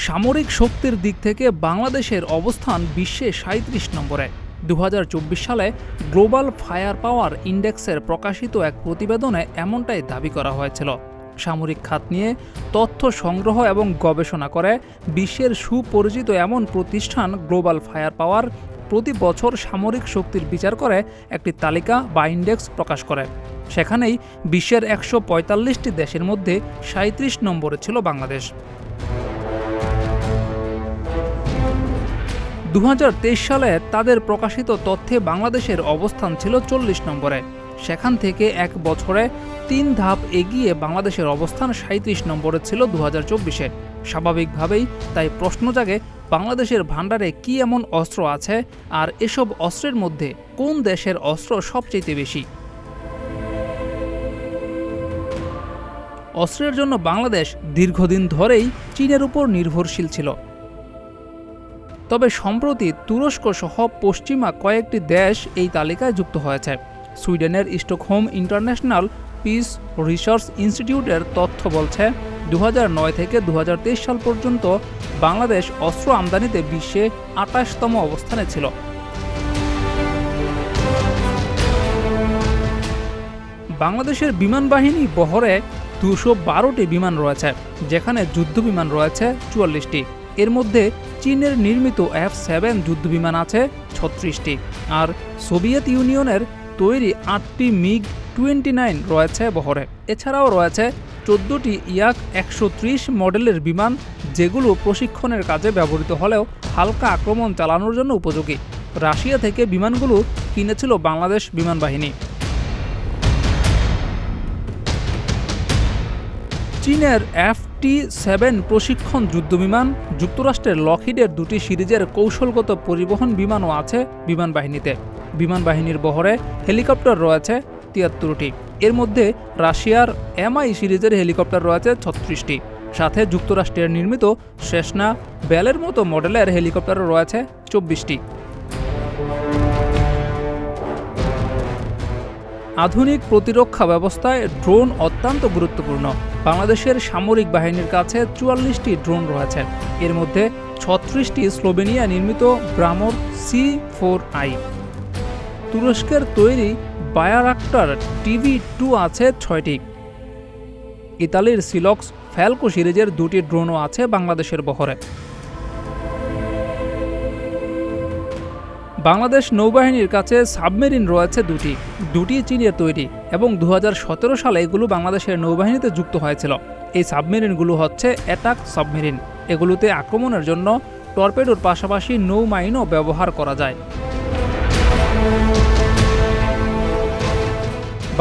সামরিক শক্তির দিক থেকে বাংলাদেশের অবস্থান বিশ্বে ৩৭ নম্বরে। ২০২৪ সালে গ্লোবাল ফায়ার পাওয়ার ইন্ডেক্সের প্রকাশিত এক প্রতিবেদনে এমনটাই দাবি করা হয়েছিল। সামরিক খাত নিয়ে তথ্য সংগ্রহ এবং গবেষণা করে বিশ্বের সুপরিচিত এমন প্রতিষ্ঠান গ্লোবাল ফায়ার পাওয়ার প্রতি বছর সামরিক শক্তির বিচার করে একটি তালিকা বা ইন্ডেক্স প্রকাশ করে। সেখানেই বিশ্বের ১৪৫টি দেশের মধ্যে ৩৭ নম্বরে ছিল বাংলাদেশ। ২০২৩ সালে তাদের প্রকাশিত তথ্যে বাংলাদেশের অবস্থান ছিল ৪০ নম্বরে। সেখান থেকে এক বছরে ৩ ধাপ এগিয়ে বাংলাদেশের অবস্থান ৩৭ নম্বরে ছিল ২০২৪-এ। স্বাভাবিকভাবেই তাই প্রশ্ন জাগে, বাংলাদেশের ভান্ডারে কি এমন অস্ত্র আছে, আর এসব অস্ত্রের মধ্যে কোন দেশের অস্ত্র সবচেয়ে বেশি? অস্ত্রের জন্য বাংলাদেশ দীর্ঘদিন ধরেই চীনের উপর নির্ভরশীল ছিল। তবে সম্প্রতি তুরস্ক সহ পশ্চিমা কয়েকটি দেশ এই তালিকায় যুক্ত হয়েছে। সুইডেনের স্টকহোম ইন্টারন্যাশনাল পিস রিসার্চ ইনস্টিটিউটের তথ্য বলছে, ২০০৯ থেকে ২০২৩ সাল পর্যন্ত বাংলাদেশ অস্ত্র আমদানিতে বিশ্বে ২৮তম অবস্থানে ছিল। বাংলাদেশের বিমান বাহিনী বহরে ২১২টি বিমান রয়েছে, যেখানে যুদ্ধবিমান রয়েছে ৪৪টি। এর মধ্যে চীনের নির্মিত F-7 যুদ্ধবিমান আছে ৩৬টি, আর সোভিয়েত ইউনিয়নের তৈরি ৮টি MiG-29 রয়েছে বহরে। এছাড়াও রয়েছে ১৪টি Yak-১৩০ মডেলের বিমান, যেগুলো প্রশিক্ষণের কাজে ব্যবহৃত হলেও হালকা আক্রমণ চালানোর জন্য উপযোগী। রাশিয়া থেকে বিমানগুলো কিনেছিল বাংলাদেশ বিমান বাহিনী। চীনের F-7 প্রশিক্ষণ যুদ্ধবিমান, যুক্তরাষ্ট্রের লকহিডের 2টি সিরিজের কৌশলগত পরিবহন বিমানও আছে বিমান বাহিনীতে। বিমান বাহিনীর বহরে হেলিকপ্টার রয়েছে ৭৩টি। এর মধ্যে রাশিয়ার MI সিরিজের হেলিকপ্টার রয়েছে ৩৬টি। সাথে যুক্তরাষ্ট্রের নির্মিত সেসনা বেলের মতো মডেলের হেলিকপ্টারও রয়েছে ২৪টি। আধুনিক প্রতিরক্ষা ব্যবস্থায় ড্রোন অত্যন্ত গুরুত্বপূর্ণ। বাংলাদেশের সামরিক বাহিনীর কাছে ৪৪টি ড্রোন রয়েছে। এর মধ্যে ৩৬টি স্লোভেনিয়া নির্মিত ব্রামোর C4I। তুরস্কের তৈরি বায়ারাক্টার TV-2 আছে ৬টি। ইতালির সিলক্স ফ্যালকো সিরিজের 2টি ড্রোনও আছে বাংলাদেশের বহরে। বাংলাদেশ নৌবাহিনীর কাছে সাবমেরিন রয়েছে ২টি চীনের তৈরি, এবং ২০১৭ সালে এগুলো বাংলাদেশের নৌবাহিনীতে যুক্ত হয়েছিল। এই সাবমেরিনগুলো হচ্ছে অ্যাটাক সাবমেরিন। এগুলোতে আক্রমণের জন্য টর্পেডোর পাশাপাশি নৌমাইনও ব্যবহার করা যায়।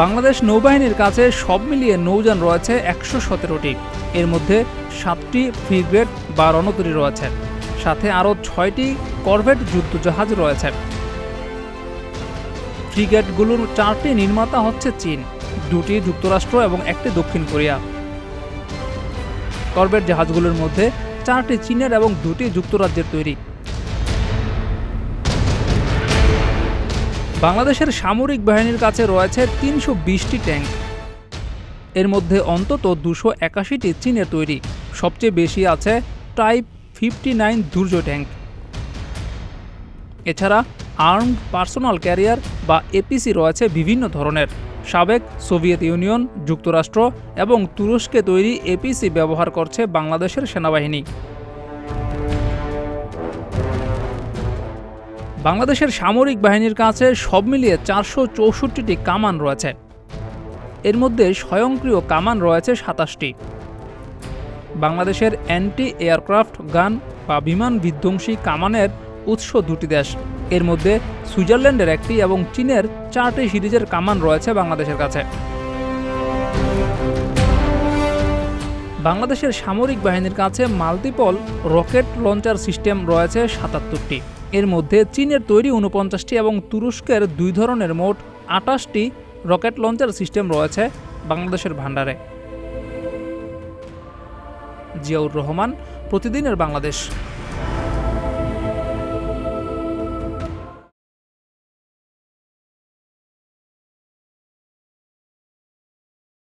বাংলাদেশ নৌবাহিনীর কাছে সব মিলিয়ে নৌযান রয়েছে ১১৭টি। এর মধ্যে 7টি ফ্রিগেট বা রণতরী রয়েছে, সাথে আরও 6টি করভেট যুদ্ধজাহাজ রয়েছে। ফ্রিগেটগুলোর 4টি নির্মাতা হচ্ছে চীন, 2টি যুক্তরাষ্ট্র এবং 1টি দক্ষিণ কোরিয়া। করভেট জাহাজগুলোর মধ্যে 4টি চীনের এবং 2টি যুক্তরাজ্যের তৈরি। বাংলাদেশের সামরিক বাহিনীর কাছে রয়েছে ৩২০টি ট্যাঙ্ক। এর মধ্যে অন্তত ২৮১টি চীনের তৈরি। সবচেয়ে বেশি আছে টাইপ 59 দুর্জয় ট্যাঙ্ক। এছাড়া আর্মড পার্সোনাল ক্যারিয়ার বা APC রয়েছে বিভিন্ন ধরনের। সাবেক সোভিয়েত ইউনিয়ন, যুক্তরাষ্ট্র এবং তুরস্কে তৈরি APC ব্যবহার করছে বাংলাদেশের সেনাবাহিনী। বাংলাদেশের সামরিক বাহিনীর কাছে সব মিলিয়ে ৪৬৪টি কামান রয়েছে। এর মধ্যে স্বয়ংক্রিয় কামান রয়েছে ২৭টি। বাংলাদেশের অ্যান্টি এয়ারক্রাফট গান বা বিমান বিধ্বংসী কামানের উৎস 2টি দেশ। এর মধ্যে সুইজারল্যান্ডের 1টি এবং চীনের 4টি সিরিজের কামান রয়েছে বাংলাদেশের কাছে। বাংলাদেশের সামরিক বাহিনীর কাছে মাল্টিপল রকেট লঞ্চার সিস্টেম রয়েছে ৭৭টি। এর মধ্যে চীনের তৈরি ৪৯টি এবং তুরস্কের 2 ধরনের মোট ২৮টি রকেট লঞ্চার সিস্টেম রয়েছে বাংলাদেশের ভান্ডারে। জিয়াউর রহমান, প্রতিদিনের বাংলাদেশ।